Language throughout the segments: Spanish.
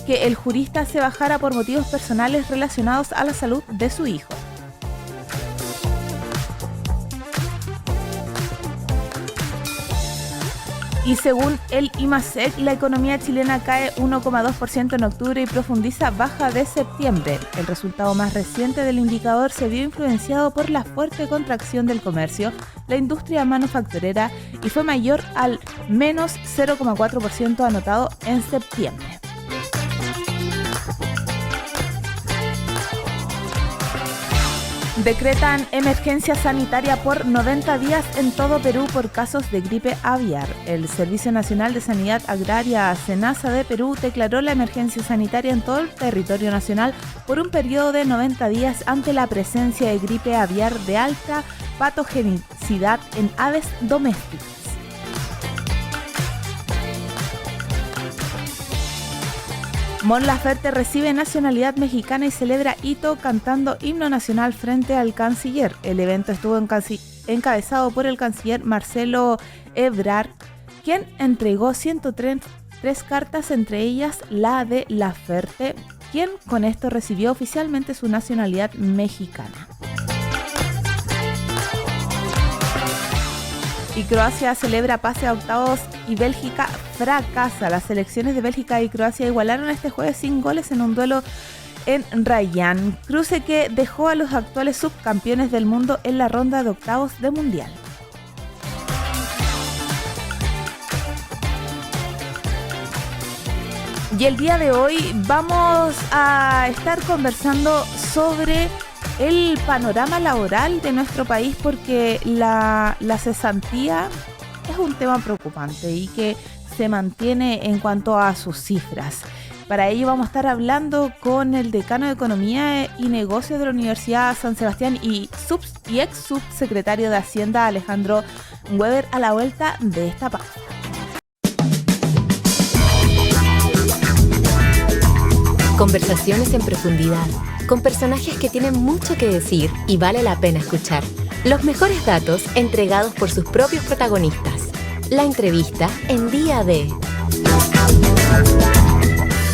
que el jurista se bajara por motivos personales relacionados a la salud de su hijo. Y según el IMASEC, la economía chilena cae 1,2% en octubre y profundiza baja de septiembre. El resultado más reciente del indicador se vio influenciado por la fuerte contracción del comercio, la industria manufacturera y fue mayor al menos 0,4% anotado en septiembre. Decretan emergencia sanitaria por 90 días en todo Perú por casos de gripe aviar. El Servicio Nacional de Sanidad Agraria, SENASA de Perú, declaró la emergencia sanitaria en todo el territorio nacional por un periodo de 90 días ante la presencia de gripe aviar de alta patogenicidad en aves domésticas. Mon Laferte recibe nacionalidad mexicana y celebra hito cantando himno nacional frente al canciller. El evento estuvo encabezado por el canciller Marcelo Ebrard, quien entregó 103 cartas, entre ellas la de Laferte, quien con esto recibió oficialmente su nacionalidad mexicana. Y Croacia celebra pase a octavos y Bélgica fracasa. Las selecciones de Bélgica y Croacia igualaron este jueves sin goles en un duelo en Rayan, cruce que dejó a los actuales subcampeones del mundo en la ronda de octavos de mundial. Y el día de hoy vamos a estar conversando sobre el panorama laboral de nuestro país, porque la cesantía es un tema preocupante y que se mantiene en cuanto a sus cifras. Para ello vamos a estar hablando con el decano de Economía y Negocios de la Universidad San Sebastián y ex subsecretario de Hacienda, Alejandro Weber, a la vuelta de esta pausa. Conversaciones en profundidad, con personajes que tienen mucho que decir y vale la pena escuchar. Los mejores datos entregados por sus propios protagonistas. La entrevista en Día D.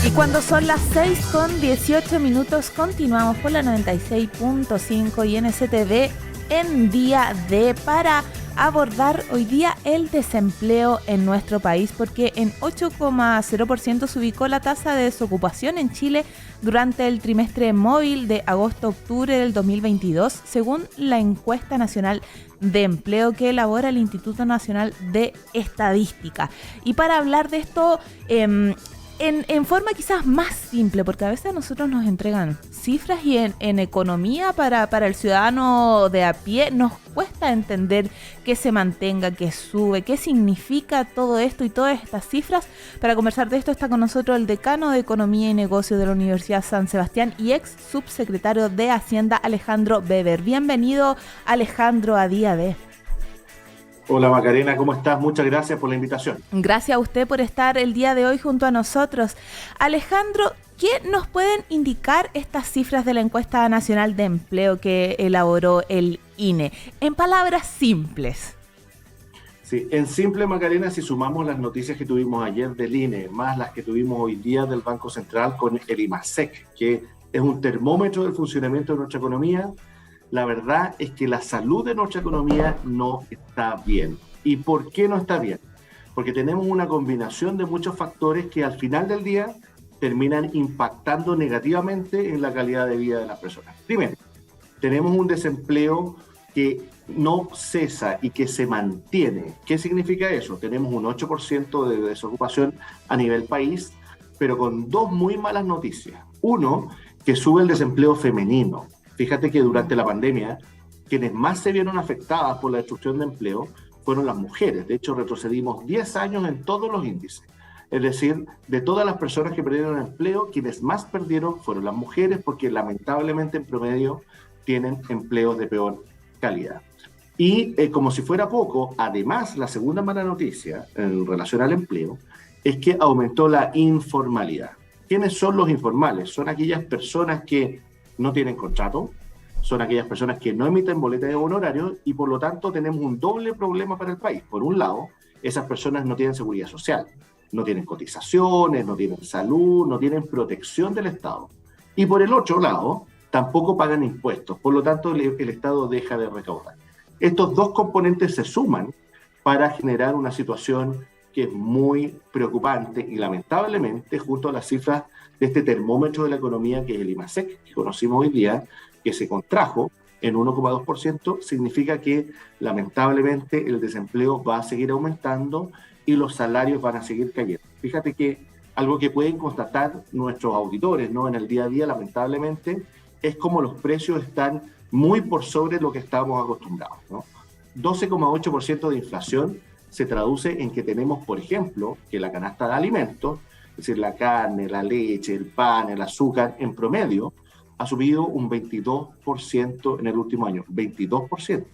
Y cuando son las 6:18, continuamos por la 96.5 y NSTV en Día D para abordar hoy día el desempleo en nuestro país, porque en 8,0% se ubicó la tasa de desocupación en Chile durante el trimestre móvil de agosto-octubre del 2022, según la encuesta nacional de empleo que elabora el Instituto Nacional de Estadística. Y para hablar de esto, en forma quizás más simple, porque a veces a nosotros nos entregan cifras y en economía para el ciudadano de a pie nos cuesta entender que se mantenga, que sube, qué significa todo esto y todas estas cifras. Para conversar de esto está con nosotros el decano de Economía y Negocios de la Universidad San Sebastián y ex subsecretario de Hacienda, Alejandro Weber. Bienvenido, Alejandro, a Día D. Hola Macarena, ¿cómo estás? Muchas gracias por la invitación. Gracias a usted por estar el día de hoy junto a nosotros. Alejandro, ¿qué nos pueden indicar estas cifras de la encuesta nacional de empleo que elaboró el INE? En palabras simples. Sí, en simple, Macarena, si sumamos las noticias que tuvimos ayer del INE, más las que tuvimos hoy día del Banco Central con el IMASEC, que es un termómetro del funcionamiento de nuestra economía, la verdad es que la salud de nuestra economía no está bien. ¿Y por qué no está bien? Porque tenemos una combinación de muchos factores que al final del día terminan impactando negativamente en la calidad de vida de las personas. Primero, tenemos un desempleo que no cesa y que se mantiene. ¿Qué significa eso? Tenemos un 8% de desocupación a nivel país, pero con dos muy malas noticias. Uno, que sube el desempleo femenino. Fíjate que durante la pandemia, quienes más se vieron afectadas por la destrucción de empleo fueron las mujeres. De hecho, retrocedimos 10 años en todos los índices. Es decir, de todas las personas que perdieron empleo, quienes más perdieron fueron las mujeres, porque lamentablemente en promedio tienen empleos de peor calidad. Y como si fuera poco, además, la segunda mala noticia en relación al empleo es que aumentó la informalidad. ¿Quiénes son los informales? Son aquellas personas que no tienen contrato, son aquellas personas que no emiten boletas de honorarios y por lo tanto tenemos un doble problema para el país. Por un lado, esas personas no tienen seguridad social no tienen cotizaciones, no tienen salud, no tienen protección del Estado. Y por el otro lado, tampoco pagan impuestos, por lo tanto el Estado deja de recaudar. Estos dos componentes se suman para generar una situación que es muy preocupante y lamentablemente, junto a las cifras de este termómetro de la economía que es el IMASEC, que conocimos hoy día, que se contrajo en 1,2%, significa que lamentablemente el desempleo va a seguir aumentando y los salarios van a seguir cayendo. Fíjate que algo que pueden constatar nuestros auditores, ¿no?, en el día a día, lamentablemente, es como los precios están muy por sobre lo que estábamos acostumbrados, ¿no? 12,8% de inflación se traduce en que tenemos, por ejemplo, que la canasta de alimentos, es decir, la carne, la leche, el pan, el azúcar, en promedio, ha subido un 22% en el último año, 22%,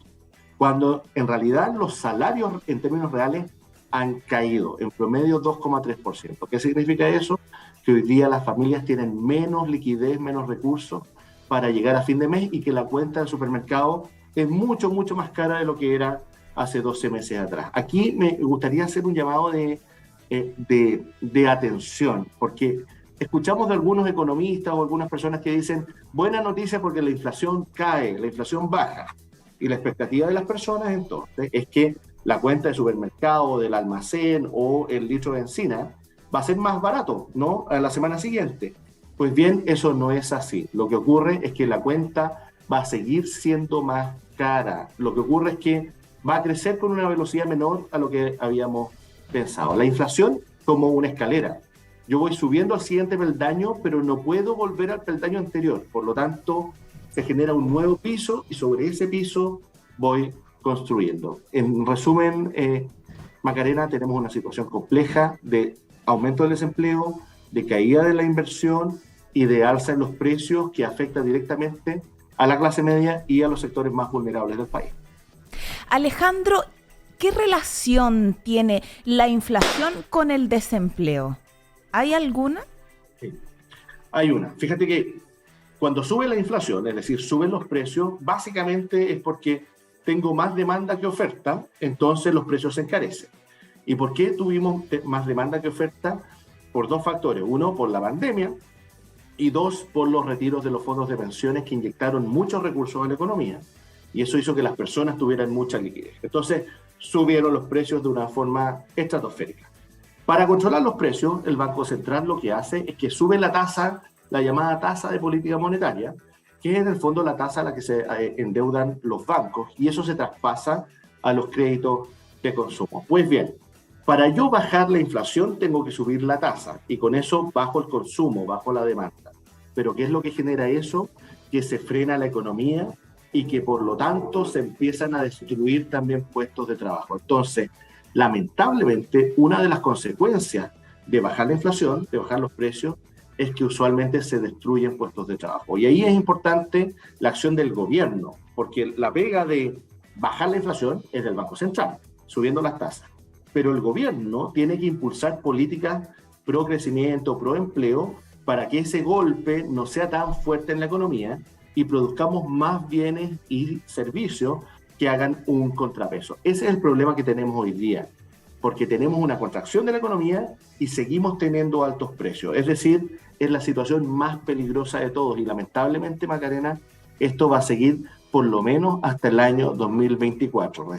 cuando en realidad los salarios en términos reales han caído, en promedio 2,3%. ¿Qué significa eso? Que hoy día las familias tienen menos liquidez, menos recursos para llegar a fin de mes y que la cuenta del supermercado es mucho, mucho más cara de lo que era hace 12 meses atrás. Aquí me gustaría hacer un llamado de atención, porque escuchamos de algunos economistas o algunas personas que dicen, buena noticia porque la inflación cae, la inflación baja. Y la expectativa de las personas entonces es que la cuenta de supermercado, del almacén o el litro de benzina va a ser más barato, ¿no?, a la semana siguiente. Pues bien, eso no es así. Lo que ocurre es que la cuenta va a seguir siendo más cara. Lo que ocurre es que va a crecer con una velocidad menor a lo que habíamos pensado. La inflación como una escalera. Yo voy subiendo al siguiente peldaño, pero no puedo volver al peldaño anterior. Por lo tanto, se genera un nuevo piso y sobre ese piso voy construyendo. En resumen, Macarena, tenemos una situación compleja de aumento del desempleo, de caída de la inversión y de alza en los precios que afecta directamente a la clase media y a los sectores más vulnerables del país. Alejandro, ¿qué relación tiene la inflación con el desempleo? ¿Hay alguna? Sí, hay una. Fíjate que cuando sube la inflación, es decir, suben los precios, básicamente es porque tengo más demanda que oferta, entonces los precios se encarecen. ¿Y por qué tuvimos más demanda que oferta? Por dos factores. Uno, por la pandemia, y dos, por los retiros de los fondos de pensiones que inyectaron muchos recursos a la economía. Y eso hizo que las personas tuvieran mucha liquidez. Entonces, subieron los precios de una forma estratosférica. Para controlar los precios, el Banco Central lo que hace es que sube la tasa, la llamada tasa de política monetaria, que es en el fondo la tasa a la que se endeudan los bancos, y eso se traspasa a los créditos de consumo. Pues bien, para yo bajar la inflación tengo que subir la tasa, y con eso bajo el consumo, bajo la demanda. Pero ¿qué es lo que genera eso? Que se frena la economía y que por lo tanto se empiezan a destruir también puestos de trabajo. Entonces, lamentablemente, una de las consecuencias de bajar la inflación, de bajar los precios, es que usualmente se destruyen puestos de trabajo. Y ahí es importante la acción del gobierno, porque la pega de bajar la inflación es del Banco Central, subiendo las tasas. Pero el gobierno tiene que impulsar políticas pro crecimiento, pro empleo, para que ese golpe no sea tan fuerte en la economía y produzcamos más bienes y servicios que hagan un contrapeso. Ese es el problema que tenemos hoy día, porque tenemos una contracción de la economía y seguimos teniendo altos precios. Es decir, es la situación más peligrosa de todos y lamentablemente, Macarena, esto va a seguir por lo menos hasta el año 2024.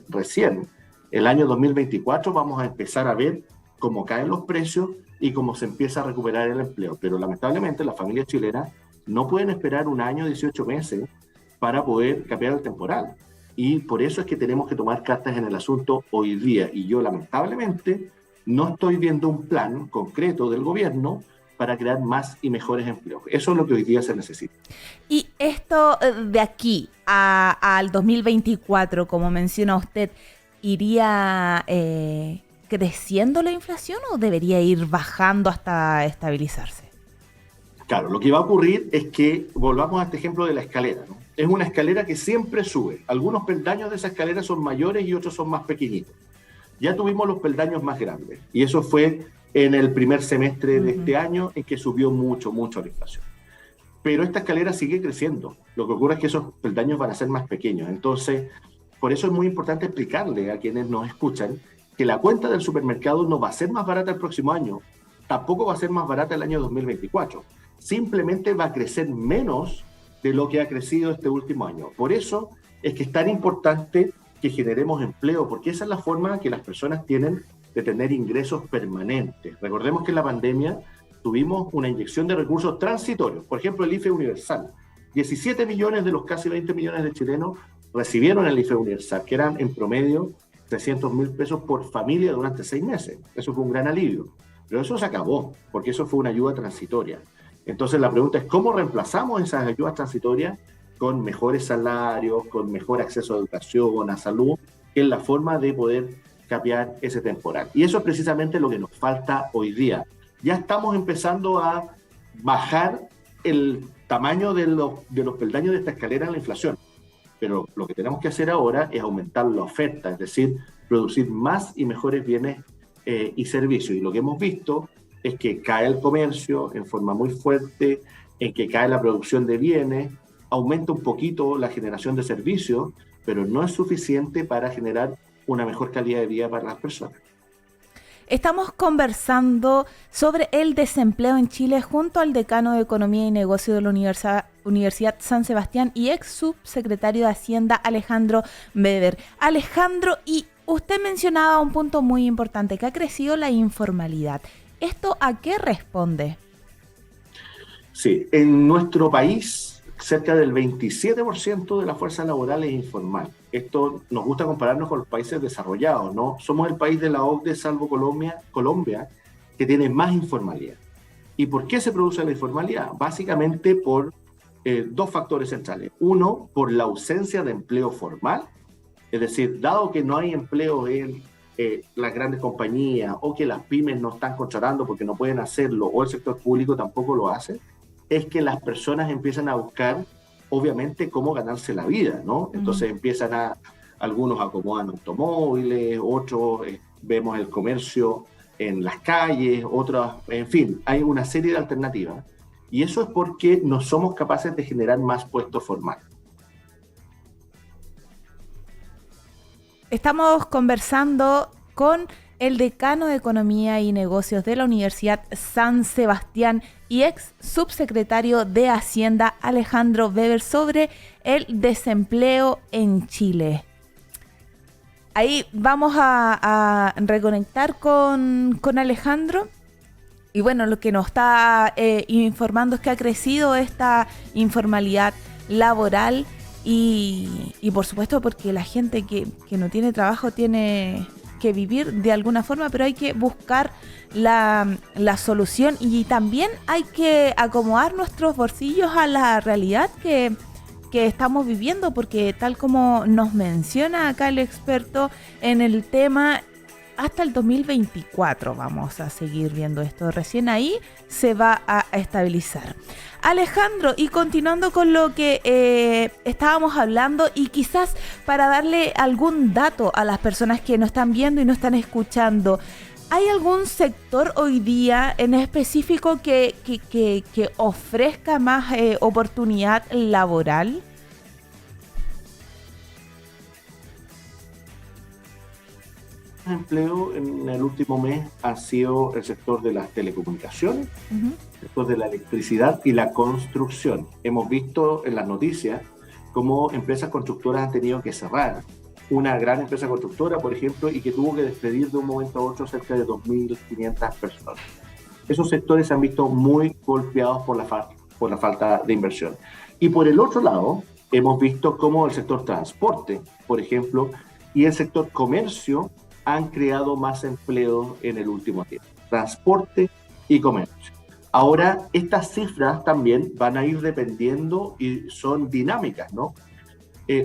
Recién, el año 2024 vamos a empezar a ver cómo caen los precios y cómo se empieza a recuperar el empleo. Pero lamentablemente las familias chilenas no pueden esperar un año, 18 meses para poder cambiar el temporal. Y por eso es que tenemos que tomar cartas en el asunto hoy día. Y yo lamentablemente no estoy viendo un plan concreto del gobierno para crear más y mejores empleos. Eso es lo que hoy día se necesita. Y esto de aquí al 2024, como menciona usted, ¿iría creciendo la inflación o debería ir bajando hasta estabilizarse? Claro, lo que va a ocurrir es que volvamos a este ejemplo de la escalera, ¿no? Es una escalera que siempre sube. Algunos peldaños de esa escalera son mayores y otros son más pequeñitos. Ya tuvimos los peldaños más grandes y eso fue en el primer semestre de este año en que subió mucho la inflación. Pero esta escalera sigue creciendo. Lo que ocurre es que esos peldaños van a ser más pequeños. Entonces, por eso es muy importante explicarle a quienes nos escuchan que la cuenta del supermercado no va a ser más barata el próximo año, tampoco va a ser más barata el año 2024. Simplemente va a crecer menos de lo que ha crecido este último año. Por eso es que es tan importante que generemos empleo, porque esa es la forma que las personas tienen de tener ingresos permanentes. Recordemos que en la pandemia tuvimos una inyección de recursos transitorios, por ejemplo el IFE universal. 17 millones de los casi 20 millones de chilenos recibieron el IFE universal, que eran en promedio 300.000 pesos por familia durante 6 meses. Eso fue un gran alivio. Pero eso se acabó, porque eso fue una ayuda transitoria. Entonces la pregunta es, ¿cómo reemplazamos esas ayudas transitorias con mejores salarios, con mejor acceso a educación, a salud, que es la forma de poder capear ese temporal? Y eso es precisamente lo que nos falta hoy día. Ya estamos empezando a bajar el tamaño de los peldaños de esta escalera en la inflación. Pero lo que tenemos que hacer ahora es aumentar la oferta, es decir, producir más y mejores bienes y servicios. Y lo que hemos visto es que cae el comercio en forma muy fuerte, en que cae la producción de bienes, aumenta un poquito la generación de servicios, pero no es suficiente para generar una mejor calidad de vida para las personas. Estamos conversando sobre el desempleo en Chile junto al decano de Economía y Negocio de la Universidad San Sebastián y ex subsecretario de Hacienda, Alejandro Weber. Alejandro, y usted mencionaba un punto muy importante, que ha crecido la informalidad. ¿Esto a qué responde? Sí, en nuestro país cerca del 27% de la fuerza laboral es informal. Esto nos gusta compararnos con los países desarrollados, ¿no? Somos el país de la OCDE, salvo Colombia, que tiene más informalidad. ¿Y por qué se produce la informalidad? Básicamente por dos factores centrales. Uno, por la ausencia de empleo formal, es decir, dado que no hay empleo en las grandes compañías o que las pymes no están contratando porque no pueden hacerlo o el sector público tampoco lo hace, es que las personas empiezan a buscar, obviamente, cómo ganarse la vida, ¿no? Entonces empiezan algunos acomodan automóviles, otros vemos el comercio en las calles, otros, en fin, hay una serie de alternativas. Y eso es porque no somos capaces de generar más puestos formales. Estamos conversando con el decano de Economía y Negocios de la Universidad San Sebastián y ex subsecretario de Hacienda, Alejandro Weber, sobre el desempleo en Chile. Ahí vamos a reconectar con Alejandro. Y bueno, lo que nos está informando es que ha crecido esta informalidad laboral y por supuesto porque la gente que no tiene trabajo tiene que vivir de alguna forma, pero hay que buscar la solución y también hay que acomodar nuestros bolsillos a la realidad que estamos viviendo, porque tal como nos menciona acá el experto en el tema, hasta el 2024 vamos a seguir viendo esto. Recién ahí se va a estabilizar. Alejandro, y continuando con lo que estábamos hablando, y quizás para darle algún dato a las personas que nos están viendo y nos están escuchando, ¿hay algún sector hoy día en específico que ofrezca más oportunidad laboral? Empleo en el último mes ha sido el sector de las telecomunicaciones, el sector de la electricidad y la construcción. Hemos visto en las noticias cómo empresas constructoras han tenido que cerrar. Una gran empresa constructora, por ejemplo, y que tuvo que despedir de un momento a otro cerca de 2.500 personas. Esos sectores se han visto muy golpeados por la falta de inversión. Y por el otro lado, hemos visto cómo el sector transporte, por ejemplo, y el sector comercio han creado más empleo en el último tiempo. Transporte y comercio. Ahora, estas cifras también van a ir dependiendo y son dinámicas, ¿no?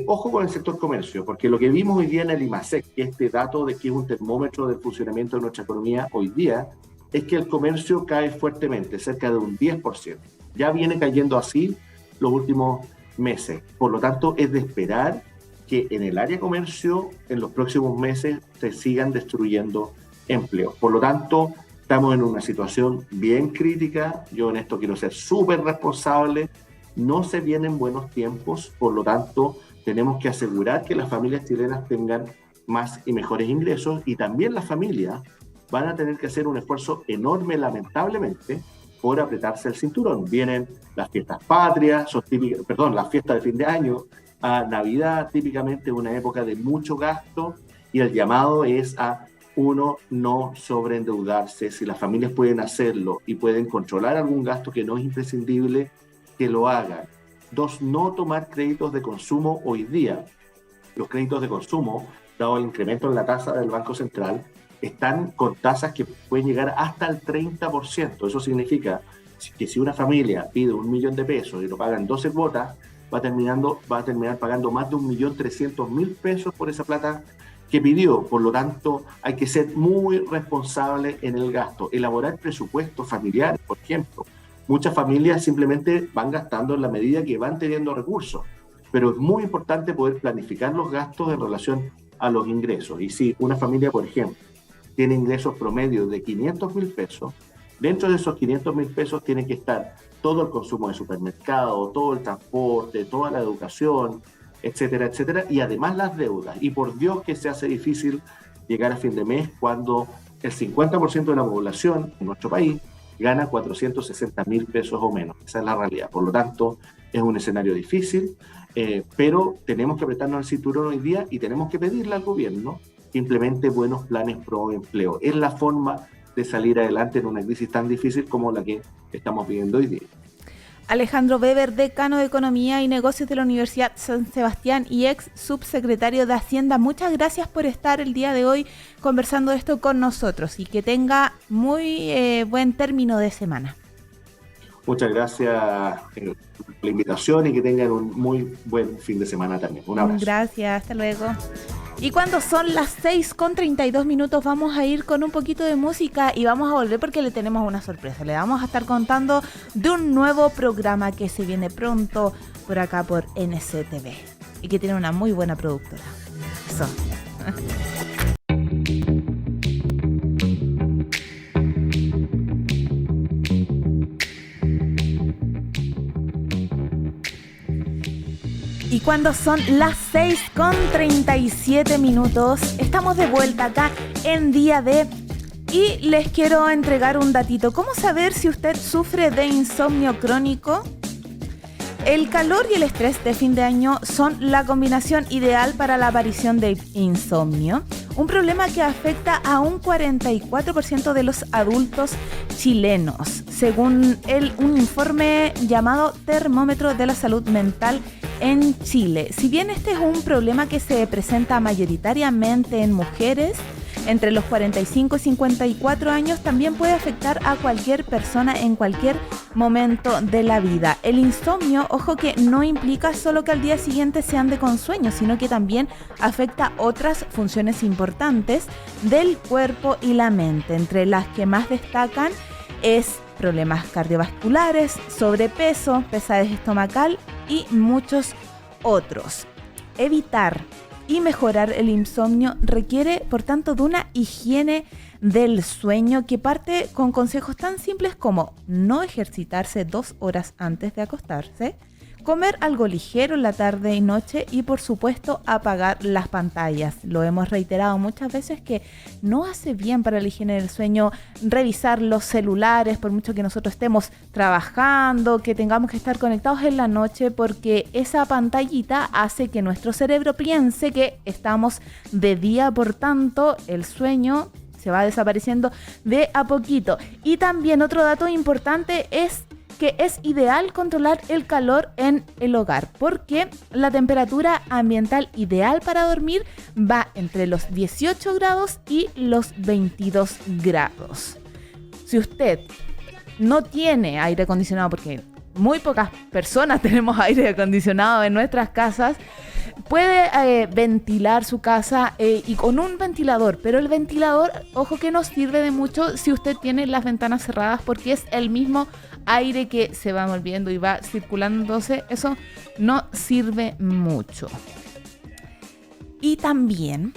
Ojo con el sector comercio, porque lo que vimos hoy día en el IMASEC, este dato de que es un termómetro del funcionamiento de nuestra economía hoy día, es que el comercio cae fuertemente, cerca de un 10%. Ya viene cayendo así los últimos meses. Por lo tanto, es de esperar que en el área comercio en los próximos meses se sigan destruyendo empleos. Por lo tanto, estamos en una situación bien crítica. Yo en esto quiero ser súper responsable. No se vienen buenos tiempos, por lo tanto, tenemos que asegurar que las familias chilenas tengan más y mejores ingresos, y también las familias van a tener que hacer un esfuerzo enorme, lamentablemente, por apretarse el cinturón. Vienen las fiestas patrias, las fiestas de fin de año, a Navidad, típicamente una época de mucho gasto, y el llamado es a uno, no sobreendeudarse. Si las familias pueden hacerlo y pueden controlar algún gasto que no es imprescindible, que lo hagan. 2, no tomar créditos de consumo hoy día. Los créditos de consumo, dado el incremento en la tasa del Banco Central, están con tasas que pueden llegar hasta el 30%. Eso significa que si una familia pide 1 millón de pesos y lo pagan 12 cuotas, va a terminar pagando más de 1.300.000 pesos por esa plata que pidió. Por lo tanto, hay que ser muy responsable en el gasto. Elaborar presupuestos familiares, por ejemplo. Muchas familias simplemente van gastando en la medida que van teniendo recursos, pero es muy importante poder planificar los gastos en relación a los ingresos. Y si una familia, por ejemplo, tiene ingresos promedio de 500.000 pesos, dentro de esos 500.000 pesos tiene que estar todo el consumo de supermercado, todo el transporte, toda la educación, etcétera, etcétera, y además las deudas. Y por Dios que se hace difícil llegar a fin de mes cuando el 50% de la población en nuestro país gana 460.000 pesos o menos. Esa es la realidad. Por lo tanto, es un escenario difícil, pero tenemos que apretarnos el cinturón hoy día y tenemos que pedirle al gobierno que implemente buenos planes pro empleo. Es la forma de salir adelante en una crisis tan difícil como la que estamos viviendo hoy día. Alejandro Weber, decano de Economía y Negocios de la Universidad San Sebastián y ex subsecretario de Hacienda, muchas gracias por estar el día de hoy conversando esto con nosotros y que tenga muy buen término de semana. Muchas gracias por la invitación y que tengan un muy buen fin de semana también. Un abrazo. Gracias, hasta luego. Y cuando son las 6:32 vamos a ir con un poquito de música y vamos a volver porque le tenemos una sorpresa. Le vamos a estar contando de un nuevo programa que se viene pronto por acá por NCTV y que tiene una muy buena productora. Eso. Y cuando son las 6:37, estamos de vuelta acá en Día D y les quiero entregar un datito. ¿Cómo saber si usted sufre de insomnio crónico? El calor y el estrés de fin de año son la combinación ideal para la aparición de insomnio, un problema que afecta a un 44% de los adultos chilenos, según un informe llamado Termómetro de la Salud Mental en Chile. Si bien este es un problema que se presenta mayoritariamente en mujeres entre los 45 y 54 años, también puede afectar a cualquier persona en cualquier momento de la vida. El insomnio, ojo, que no implica solo que al día siguiente se ande con sueño, sino que también afecta otras funciones importantes del cuerpo y la mente, entre las que más destacan es problemas cardiovasculares, sobrepeso, pesadez estomacal y muchos otros. Evitar y mejorar el insomnio requiere, por tanto, de una higiene del sueño que parte con consejos tan simples como no ejercitarse 2 horas antes de acostarse, comer algo ligero en la tarde y noche y, por supuesto, apagar las pantallas. Lo hemos reiterado muchas veces que no hace bien para la higiene del sueño revisar los celulares, por mucho que nosotros estemos trabajando, que tengamos que estar conectados en la noche, porque esa pantallita hace que nuestro cerebro piense que estamos de día, por tanto, el sueño se va desapareciendo de a poquito. Y también otro dato importante es que es ideal controlar el calor en el hogar, porque la temperatura ambiental ideal para dormir va entre los 18 grados y los 22 grados. Si usted no tiene aire acondicionado, porque muy pocas personas tenemos aire acondicionado en nuestras casas, puede ventilar su casa y con un ventilador, pero el ventilador, ojo, que no sirve de mucho si usted tiene las ventanas cerradas, porque es el mismo aire que se va moviendo y va circulándose. Eso no sirve mucho. Y también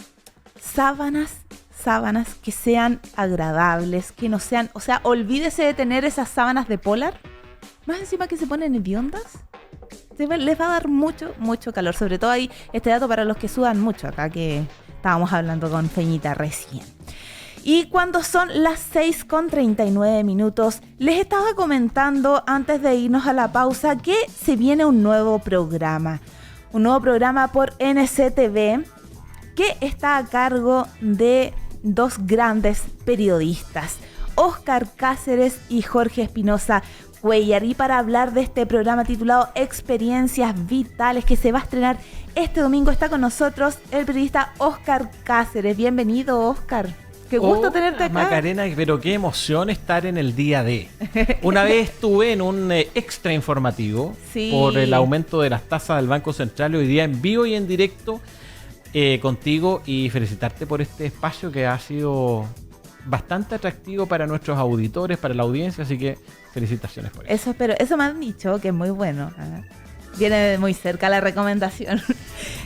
sábanas que sean agradables, que no sean, o sea, olvídese de tener esas sábanas de polar, más encima que se ponen hediondas. Les va a dar mucho calor. Sobre todo hay este dato para los que sudan mucho acá, que Estábamos hablando con Feñita recién. Y cuando son las 6:39, les estaba comentando antes de irnos a la pausa que se viene un nuevo programa. Un nuevo programa por NCTV que está a cargo de dos grandes periodistas, Óscar Cáceres y Jorge Espinosa Cuéllar. Y para hablar de este programa titulado Experiencias Vitales, que se va a estrenar este domingo, está con nosotros el periodista Óscar Cáceres. Bienvenido, Óscar. Qué gusto tenerte acá. Macarena, pero qué emoción estar en el día D. Una vez estuve en un extra informativo por el aumento de las tasas del Banco Central, hoy día en vivo y en directo contigo, y felicitarte por este espacio que ha sido bastante atractivo para nuestros auditores, para la audiencia, así que felicitaciones por eso. Eso me han dicho que es muy bueno. Viene de muy cerca la recomendación.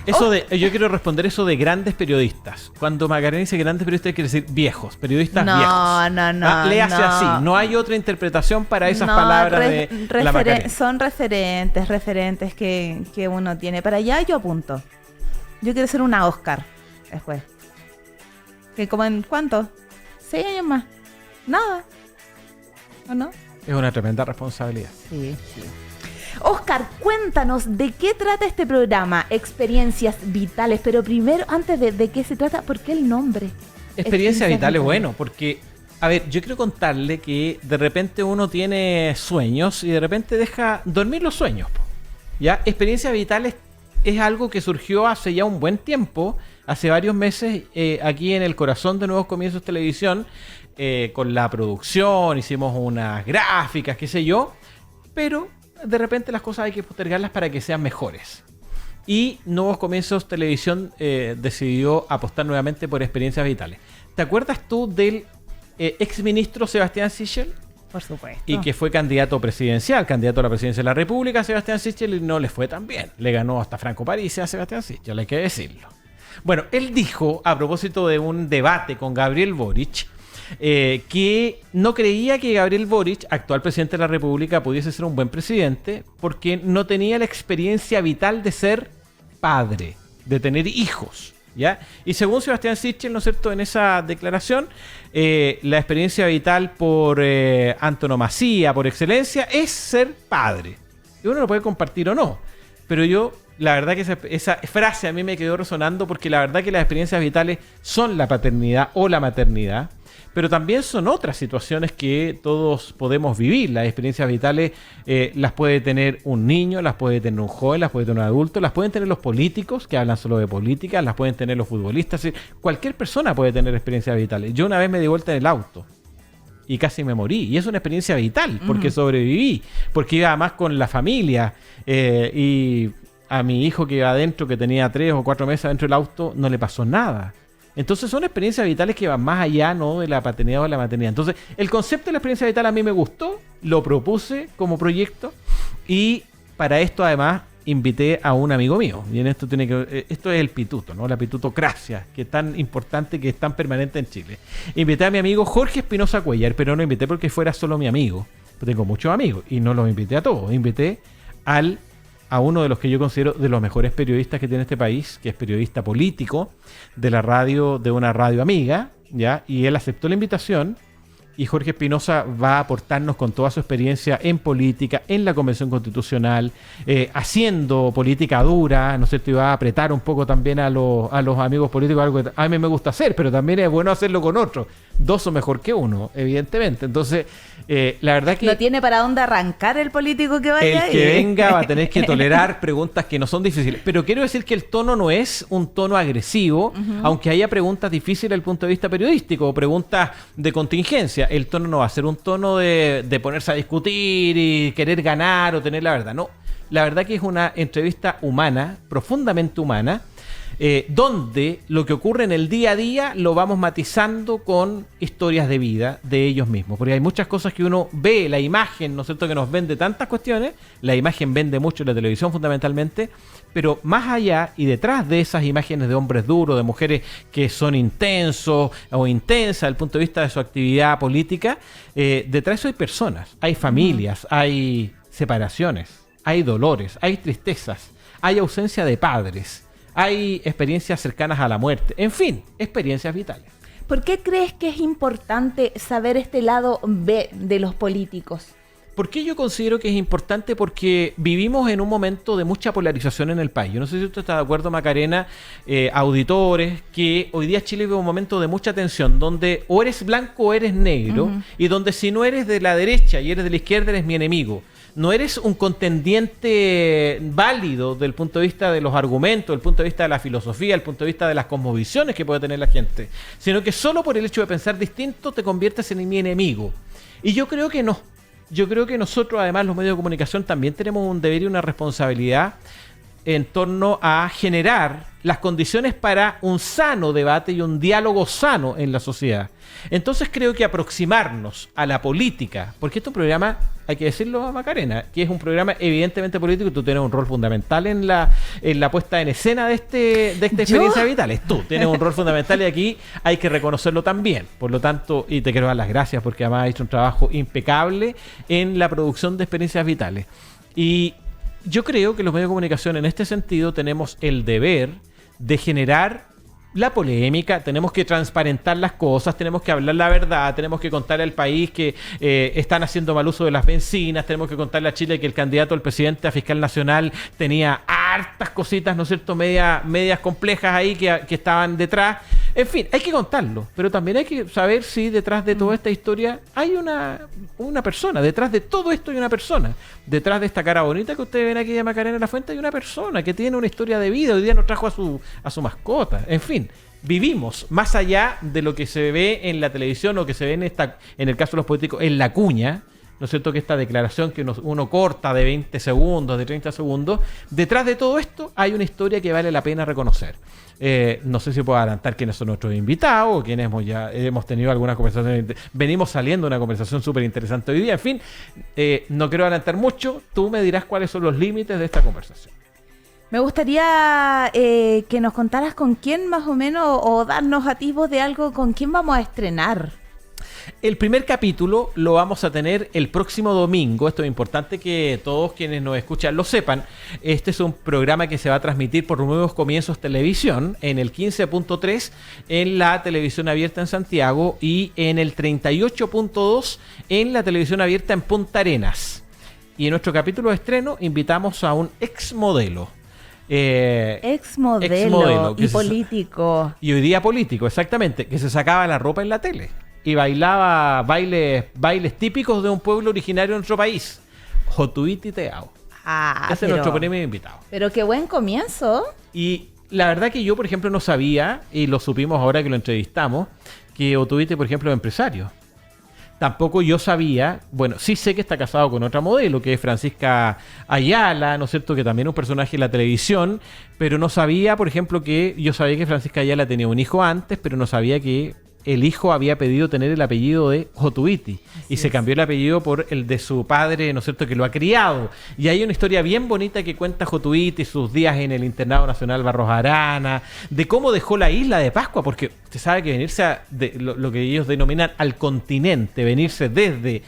Yo quiero responder eso de grandes periodistas. Cuando Macarena dice grandes periodistas, quiere decir viejos, periodistas viejos. No. Léase así. No hay otra interpretación para esas palabras de la Macarena. Son referentes que uno tiene. Para allá yo apunto. Yo quiero ser una Óscar después. ¿Que como en cuánto? 6 años más. Nada. ¿O no? Es una tremenda responsabilidad. Sí. Óscar, cuéntanos de qué trata este programa, Experiencias Vitales. Pero primero, antes de qué se trata, ¿por qué el nombre? Experiencias Vitales, bueno, porque, a ver, yo quiero contarle que de repente uno tiene sueños y de repente deja dormir los sueños. ¿Ya? Experiencias Vitales es algo que surgió hace ya un buen tiempo, hace varios meses, aquí en el corazón de Nuevos Comienzos Televisión, con la producción, hicimos unas gráficas, qué sé yo, pero de repente las cosas hay que postergarlas para que sean mejores. Y Nuevos Comienzos Televisión decidió apostar nuevamente por Experiencias Vitales. ¿Te acuerdas tú del exministro Sebastián Sichel? Por supuesto. Y que fue candidato presidencial, candidato a la presidencia de la República, Sebastián Sichel, y no le fue tan bien. Le ganó hasta Franco Parisi a Sebastián Sichel, hay que decirlo. Bueno, él dijo, a propósito de un debate con Gabriel Boric, que no creía que Gabriel Boric, actual presidente de la República, pudiese ser un buen presidente porque no tenía la experiencia vital de ser padre, de tener hijos, ¿ya? Y según Sebastián Sichel, ¿no es cierto?, en esa declaración, la experiencia vital por antonomasia, por excelencia, es ser padre. Y uno lo puede compartir o no, pero yo, la verdad que esa frase a mí me quedó resonando, porque la verdad que las experiencias vitales son la paternidad o la maternidad, pero también son otras situaciones que todos podemos vivir. Las experiencias vitales las puede tener un niño, las puede tener un joven, las puede tener un adulto, las pueden tener los políticos que hablan solo de política, las pueden tener los futbolistas. Cualquier persona puede tener experiencias vitales. Yo una vez me di vuelta en el auto y casi me morí, y es una experiencia vital porque sobreviví, porque iba más con la familia, y a mi hijo que iba adentro, que tenía 3 o 4 meses adentro del auto, no le pasó nada. Entonces son experiencias vitales que van más allá, ¿no?, de la paternidad o de la maternidad. Entonces el concepto de la experiencia vital a mí me gustó, lo propuse como proyecto, y para esto además invité a un amigo mío. Y en esto esto es el pituto, ¿no?, la pitutocracia, que es tan importante, que es tan permanente en Chile. Invité a mi amigo Jorge Espinosa Cuéllar, pero no invité porque fuera solo mi amigo. Yo tengo muchos amigos y no los invité a todos. Invité a uno de los que yo considero de los mejores periodistas que tiene este país, que es periodista político de la radio, de una radio amiga, ¿ya? Y él aceptó la invitación, y Jorge Espinosa va a aportarnos con toda su experiencia en política, en la Convención Constitucional, haciendo política dura, ¿no es cierto? Y va a apretar un poco también a los amigos políticos, algo que a mí me gusta hacer, pero también es bueno hacerlo con otros. 2 son mejor que uno, evidentemente. Entonces, la verdad que... No tiene para dónde arrancar el político que vaya. El que venga va a tener que tolerar preguntas que no son difíciles. Pero quiero decir que el tono no es un tono agresivo, aunque haya preguntas difíciles desde el punto de vista periodístico o preguntas de contingencia. El tono no va a ser un tono de ponerse a discutir y querer ganar o tener la verdad. No, la verdad que es una entrevista humana, profundamente humana, donde lo que ocurre en el día a día lo vamos matizando con historias de vida de ellos mismos, porque hay muchas cosas que uno ve, la imagen, ¿no es cierto?, que nos vende tantas cuestiones, la imagen vende mucho en la televisión fundamentalmente, pero más allá y detrás de esas imágenes de hombres duros, de mujeres que son intensos o intensas desde el punto de vista de su actividad política, detrás de eso hay personas, hay familias, hay separaciones, hay dolores, hay tristezas, hay ausencia de padres, hay experiencias cercanas a la muerte, en fin, experiencias vitales. ¿Por qué crees que es importante saber este lado B de los políticos? ¿Por qué yo considero que es importante? Porque vivimos en un momento de mucha polarización en el país. Yo no sé si usted está de acuerdo, Macarena, auditores, que hoy día Chile vive un momento de mucha tensión, donde o eres blanco o eres negro, y donde si no eres de la derecha y eres de la izquierda, eres mi enemigo. No eres un contendiente válido desde el punto de vista de los argumentos, desde el punto de vista de la filosofía, desde el punto de vista de las cosmovisiones que puede tener la gente, sino que solo por el hecho de pensar distinto te conviertes en mi enemigo. Y yo creo que no. Yo creo que nosotros, además, los medios de comunicación, también tenemos un deber y una responsabilidad en torno a generar las condiciones para un sano debate y un diálogo sano en la sociedad. Entonces creo que aproximarnos a la política, porque este es un programa, hay que decirlo, Macarena, que es un programa evidentemente político, y tú tienes un rol fundamental en la puesta en escena de esta experiencia vital. Tú tienes un rol fundamental y aquí hay que reconocerlo también. Por lo tanto, y te quiero dar las gracias porque además has hecho un trabajo impecable en la producción de experiencias vitales. Y yo creo que los medios de comunicación en este sentido tenemos el deber de generar la polémica, tenemos que transparentar las cosas, tenemos que hablar la verdad, tenemos que contarle al país que están haciendo mal uso de las bencinas, tenemos que contarle a Chile que el candidato al presidente a fiscal nacional tenía hartas cositas, ¿no es cierto?, medias complejas ahí que estaban detrás. En fin, hay que contarlo, pero también hay que saber si detrás de toda esta historia hay una persona. Detrás de todo esto hay una persona. Detrás de esta cara bonita que ustedes ven aquí de Macarena Lafuente hay una persona que tiene una historia de vida. Hoy día nos trajo a su mascota. En fin, vivimos más allá de lo que se ve en la televisión o que se ve en el caso de los políticos, en la cuña. ¿No es cierto? Que esta declaración que uno corta de 20 segundos, de 30 segundos, detrás de todo esto hay una historia que vale la pena reconocer. No sé si puedo adelantar quiénes son nuestros invitados o quiénes hemos tenido algunas conversaciones. Venimos saliendo de una conversación súper interesante hoy día. En fin, no quiero adelantar mucho. Tú me dirás cuáles son los límites de esta conversación. Me gustaría que nos contaras con quién más o menos, o darnos atisbos de algo, con quién vamos a estrenar. El primer capítulo lo vamos a tener el próximo domingo. Esto es importante que todos quienes nos escuchan lo sepan. Este es un programa que se va a transmitir por Nuevos Comienzos Televisión en el 15.3 en la televisión abierta en Santiago y en el 38.2 en la televisión abierta en Punta Arenas. Y en nuestro capítulo de estreno invitamos a un exmodelo. Exmodelo y político. Y hoy día político, exactamente, que se sacaba la ropa en la tele y bailaba bailes típicos de un pueblo originario de nuestro país, Jotuiti Teao. Ese es nuestro primer invitado. Pero qué buen comienzo. Y la verdad que yo, por ejemplo, no sabía, y lo supimos ahora que lo entrevistamos, que Jotuiti, por ejemplo, es empresario. Tampoco yo sabía, bueno, sí sé que está casado con otra modelo, que es Francisca Ayala, ¿no es cierto?, que también es un personaje en la televisión, pero no sabía, por ejemplo, yo sabía que Francisca Ayala tenía un hijo antes, pero no sabía que el hijo había pedido tener el apellido de Jotuiti y se cambió el apellido por el de su padre, ¿no es cierto?, que lo ha criado. Y hay una historia bien bonita que cuenta Jotuiti, sus días en el Internado Nacional Barros Arana, de cómo dejó la isla de Pascua, porque usted sabe que venirse de lo que ellos denominan al continente, venirse desde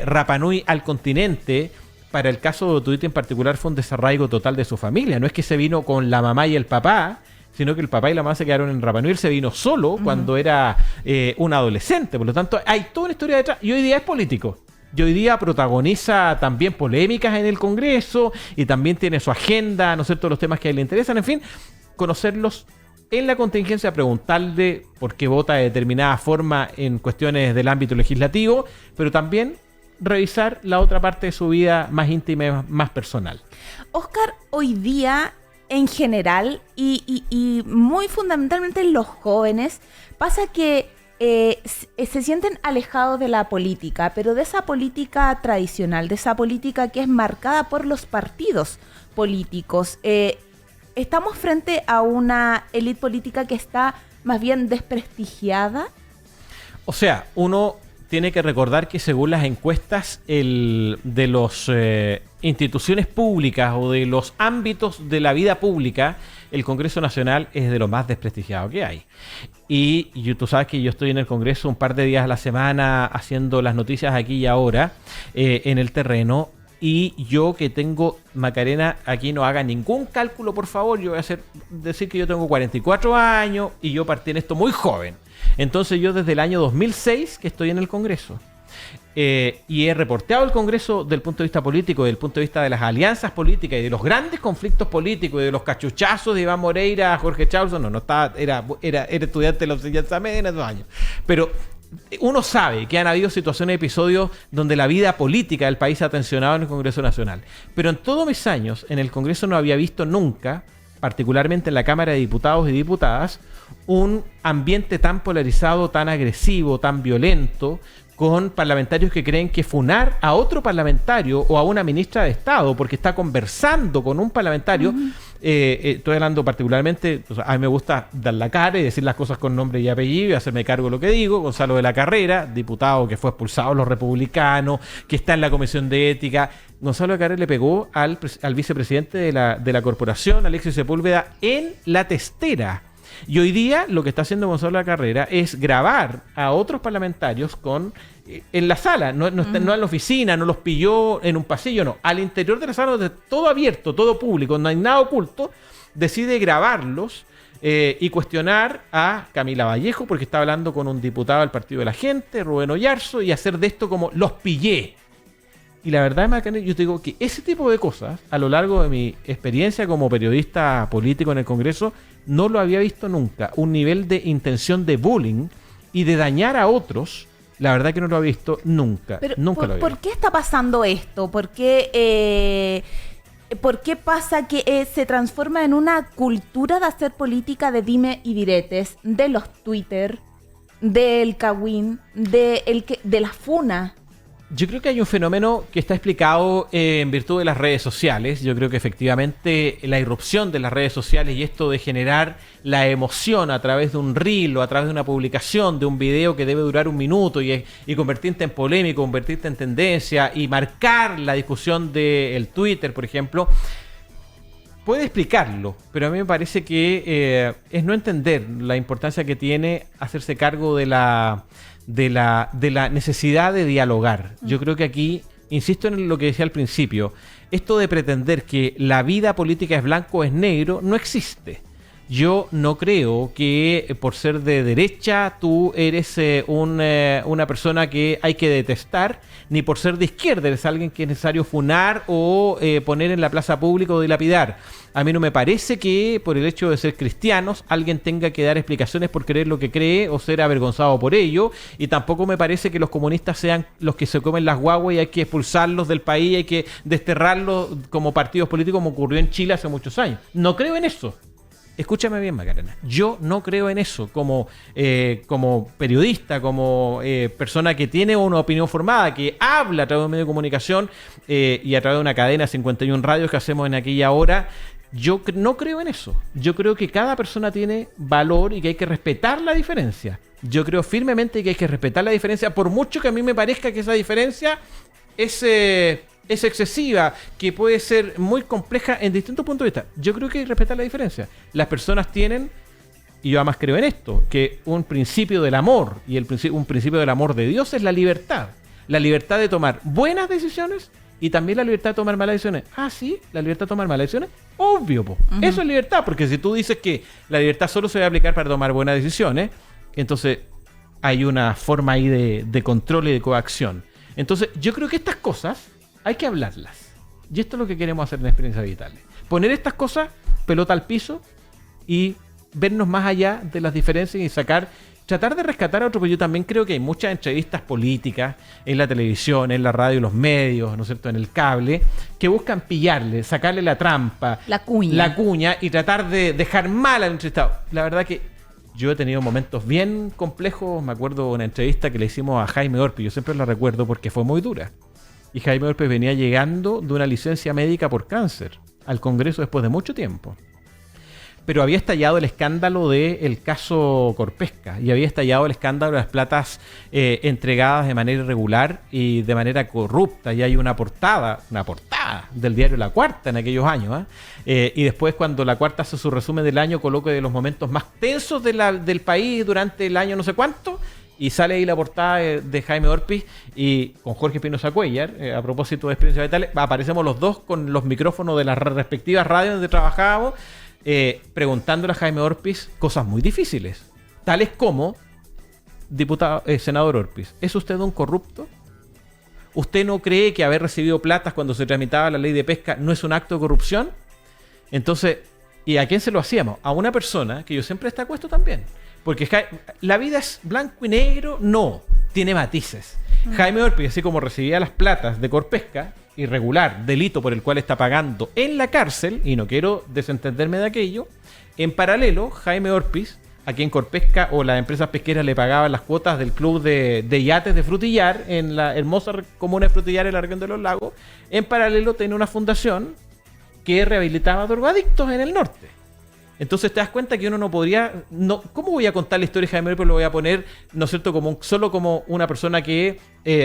Rapa Nui al continente, para el caso de Jotuiti en particular fue un desarraigo total de su familia. No es que se vino con la mamá y el papá, sino que el papá y la mamá se quedaron en Rapa Nui. Él se vino solo cuando era un adolescente. Por lo tanto, hay toda una historia detrás. Y hoy día es político. Y hoy día protagoniza también polémicas en el Congreso y también tiene su agenda, ¿no es cierto?, los temas que a él le interesan. En fin, conocerlos en la contingencia, preguntarle por qué vota de determinada forma en cuestiones del ámbito legislativo, pero también revisar la otra parte de su vida más íntima y más personal. Oscar, hoy día, en general, y muy fundamentalmente en los jóvenes, pasa que se sienten alejados de la política, pero de esa política tradicional, de esa política que es marcada por los partidos políticos. ¿Estamos frente a una élite política que está más bien desprestigiada? O sea, uno tiene que recordar que según las encuestas de las instituciones públicas o de los ámbitos de la vida pública, el Congreso Nacional es de lo más desprestigiado que hay. Y tú sabes que yo estoy en el Congreso un par de días a la semana haciendo las noticias aquí y ahora en el terreno. Y yo que tengo, Macarena, aquí no haga ningún cálculo, por favor. Yo voy a decir que yo tengo 44 años y yo partí en esto muy joven. Entonces yo desde el año 2006 que estoy en el Congreso. Y he reporteado el Congreso del punto de vista político, del punto de vista de las alianzas políticas y de los grandes conflictos políticos y de los cachuchazos de Iván Moreira, Jorge Chausson. No estaba, era estudiante de la enseñanza media en esos años. Pero uno sabe que han habido situaciones, episodios donde la vida política del país ha tensionado en el Congreso Nacional. Pero en todos mis años en el Congreso no había visto nunca, particularmente en la Cámara de Diputados y Diputadas, un ambiente tan polarizado, tan agresivo, tan violento, con parlamentarios que creen que funar a otro parlamentario o a una ministra de Estado porque está conversando con un parlamentario. Estoy hablando particularmente, o sea, a mí me gusta dar la cara y decir las cosas con nombre y apellido y hacerme cargo de lo que digo. Gonzalo de la Carrera, diputado que fue expulsado de los republicanos, que está en la Comisión de Ética. Gonzalo de la Carrera le pegó al vicepresidente de la corporación, Alexis Sepúlveda, en la testera. Y hoy día lo que está haciendo Gonzalo de la Carrera es grabar a otros parlamentarios en la sala, no en la oficina, no los pilló en un pasillo, no. Al interior de la sala, donde todo abierto, todo público, no hay nada oculto, decide grabarlos y cuestionar a Camila Vallejo porque está hablando con un diputado del Partido de la Gente, Rubén Oyarzo, y hacer de esto como los pillé. Y la verdad, Macarena, yo te digo que ese tipo de cosas, a lo largo de mi experiencia como periodista político en el Congreso, no lo había visto nunca. Un nivel de intención de bullying y de dañar a otros, la verdad que no lo había visto nunca. Pero nunca lo había visto. ¿Por qué está pasando esto? ¿Por qué pasa que se transforma en una cultura de hacer política de dime y diretes, de los Twitter, del Kawin, de la funa? Yo creo que hay un fenómeno que está explicado en virtud de las redes sociales. Yo creo que efectivamente la irrupción de las redes sociales y esto de generar la emoción a través de un reel o a través de una publicación, de un video que debe durar un minuto y convertirte en polémico, convertirte en tendencia y marcar la discusión del Twitter, por ejemplo, puede explicarlo, pero a mí me parece que es no entender la importancia que tiene hacerse cargo de la necesidad de dialogar. Yo creo que aquí, insisto en lo que decía al principio, esto de pretender que la vida política es blanco o es negro, no existe. Yo no creo que por ser de derecha tú eres una persona que hay que detestar, ni por ser de izquierda eres alguien que es necesario funar o poner en la plaza pública o dilapidar. A mí no me parece que por el hecho de ser cristianos alguien tenga que dar explicaciones por creer lo que cree o ser avergonzado por ello, y tampoco me parece que los comunistas sean los que se comen las guaguas y hay que expulsarlos del país, hay que desterrarlos como partidos políticos como ocurrió en Chile hace muchos años. No creo en eso. Escúchame bien, Macarena. Yo no creo en eso como periodista, como persona que tiene una opinión formada, que habla a través de un medio de comunicación y a través de una cadena 51 radios que hacemos en aquella hora. Yo no creo en eso. Yo creo que cada persona tiene valor y que hay que respetar la diferencia. Yo creo firmemente que hay que respetar la diferencia, por mucho que a mí me parezca que esa diferencia es excesiva, que puede ser muy compleja en distintos puntos de vista. Yo creo que hay que respetar la diferencia. Las personas tienen, y yo además creo en esto, que un principio del amor, y un principio del amor de Dios es la libertad. La libertad de tomar buenas decisiones y también la libertad de tomar malas decisiones. Ah, sí, la libertad de tomar malas decisiones. Obvio, po. Eso es libertad, porque si tú dices que la libertad solo se va a aplicar para tomar buenas decisiones, entonces hay una forma ahí de control y de coacción. Entonces, yo creo que estas cosas hay que hablarlas. Y esto es lo que queremos hacer en Experiencias Vitales. Poner estas cosas, pelota al piso, y vernos más allá de las diferencias y tratar de rescatar a otro, porque yo también creo que hay muchas entrevistas políticas en la televisión, en la radio, en los medios, ¿no es cierto?, en el cable, que buscan pillarle, sacarle la trampa, la cuña y tratar de dejar mal al entrevistado. La verdad que yo he tenido momentos bien complejos. Me acuerdo de una entrevista que le hicimos a Jaime Orpi, yo siempre la recuerdo porque fue muy dura. Y Jaime Orpi venía llegando de una licencia médica por cáncer al Congreso después de mucho tiempo. Pero había estallado el escándalo del caso Corpesca y había estallado el escándalo de las platas entregadas de manera irregular y de manera corrupta. Y hay una portada del diario La Cuarta en aquellos años. Y después, cuando La Cuarta hace su resumen del año, coloca de los momentos más tensos del país durante el año no sé cuánto. y sale ahí la portada de Jaime Orpiz y con Jorge Espinosa Cuéllar, a propósito de experiencias vitales, aparecemos los dos con los micrófonos de las respectivas radios donde trabajábamos, preguntándole a Jaime Orpiz cosas muy difíciles, tales como: senador Orpiz, ¿es usted un corrupto? ¿Usted no cree que haber recibido platas cuando se tramitaba la ley de pesca no es un acto de corrupción? Entonces, ¿y a quién se lo hacíamos? A una persona que yo siempre está acuesto también. Porque la vida es blanco y negro, no, tiene matices. Jaime Orpiz, así como recibía las platas de Corpesca, irregular, delito por el cual está pagando en la cárcel, y no quiero desentenderme de aquello, en paralelo, Jaime Orpiz, a quien Corpesca o las empresas pesqueras le pagaban las cuotas del club de yates de Frutillar, en la hermosa comuna de Frutillar, en la región de los lagos, en paralelo tiene una fundación que rehabilitaba drogadictos en el norte. Entonces te das cuenta que uno no podría... ¿Cómo voy a contar la historia de Jaime Orpiz? Lo voy a poner, ¿no es cierto?, solo como una persona que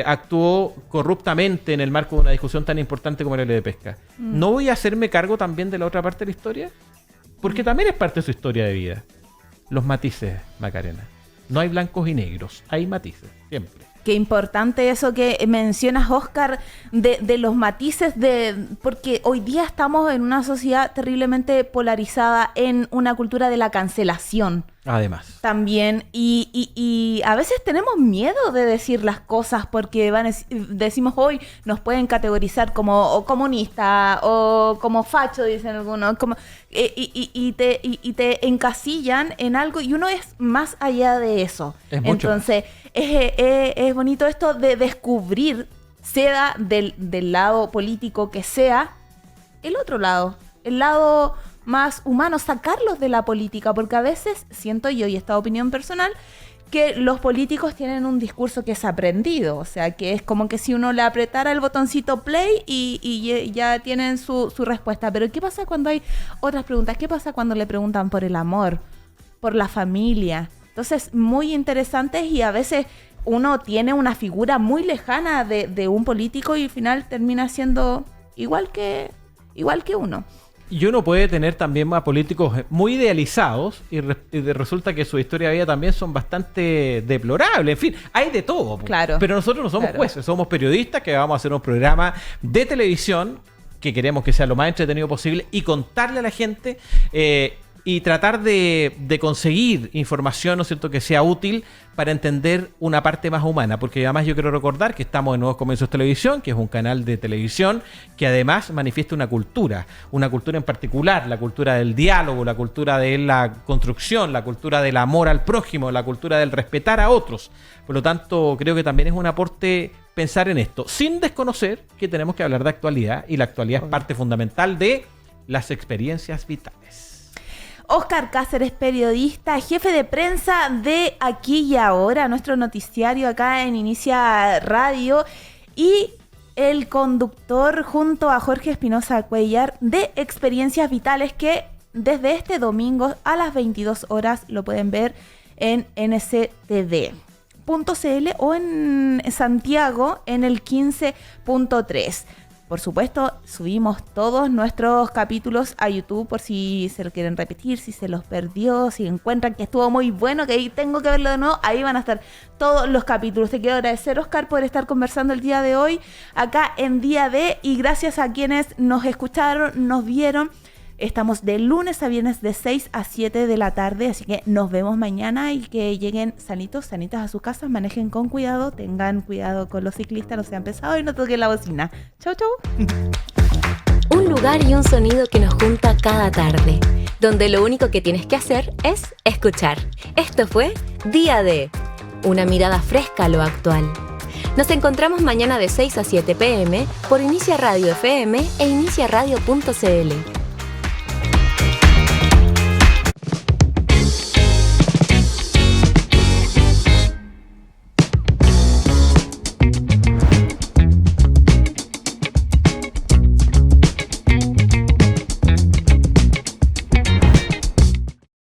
actuó corruptamente en el marco de una discusión tan importante como la ley de pesca. ¿No voy a hacerme cargo también de la otra parte de la historia? Porque también es parte de su historia de vida. Los matices, Macarena. No hay blancos y negros, hay matices, siempre. Qué importante eso que mencionas, Oscar, de los matices, porque hoy día estamos en una sociedad terriblemente polarizada, en una cultura de la cancelación. Además. También, y a veces tenemos miedo de decir las cosas porque decimos hoy, nos pueden categorizar como comunista o como facho, dicen algunos, y te encasillan en algo, y uno es más allá de eso. Entonces, es bonito esto de descubrir, sea del lado político que sea, el otro lado, el lado más humano, sacarlos de la política, porque a veces siento yo, y esta opinión personal, que los políticos tienen un discurso que es aprendido, o sea, que es como que si uno le apretara el botoncito play y ya tienen su respuesta. Pero ¿qué pasa cuando hay otras preguntas? ¿Qué pasa cuando le preguntan por el amor, por la familia? Entonces, muy interesantes, y a veces uno tiene una figura muy lejana de un político y al final termina siendo igual que uno. Y uno puede tener también a políticos muy idealizados y resulta que su historia de vida también son bastante deplorables. En fin, hay de todo. Claro. Pero nosotros no somos jueces, somos periodistas que vamos a hacer un programa de televisión que queremos que sea lo más entretenido posible y contarle a la gente y tratar de conseguir información, ¿no es cierto?, que sea útil para entender una parte más humana, porque además yo quiero recordar que estamos en Nuevos Comienzos Televisión, que es un canal de televisión que además manifiesta una cultura en particular, la cultura del diálogo, la cultura de la construcción, la cultura del amor al prójimo, la cultura del respetar a otros. Por lo tanto, creo que también es un aporte pensar en esto, sin desconocer que tenemos que hablar de actualidad, y la actualidad es parte fundamental de las experiencias vitales. Oscar Cáceres, periodista, jefe de prensa de Aquí y Ahora, nuestro noticiario acá en Inicia Radio, y el conductor junto a Jorge Espinosa Cuéllar de Experiencias Vitales, que desde este domingo a las 22 horas lo pueden ver en nctv.cl o en Santiago en el 15.3. Por supuesto, subimos todos nuestros capítulos a YouTube por si se lo quieren repetir, si se los perdió, si encuentran que estuvo muy bueno, que ahí tengo que verlo de nuevo, ahí van a estar todos los capítulos. Te quiero agradecer, Oscar, por estar conversando el día de hoy acá en Día D, y gracias a quienes nos escucharon, nos vieron. Estamos de lunes a viernes de 6 a 7 de la tarde, así que nos vemos mañana, y que lleguen sanitas a sus casas, manejen con cuidado, tengan cuidado con los ciclistas, no sean pesados y no toquen la bocina. Chau, chau. Un lugar y un sonido que nos junta cada tarde, donde lo único que tienes que hacer es escuchar. Esto fue Día D, una mirada fresca a lo actual. Nos encontramos mañana de 6 a 7 p.m. por Inicia Radio FM e iniciaradio.cl.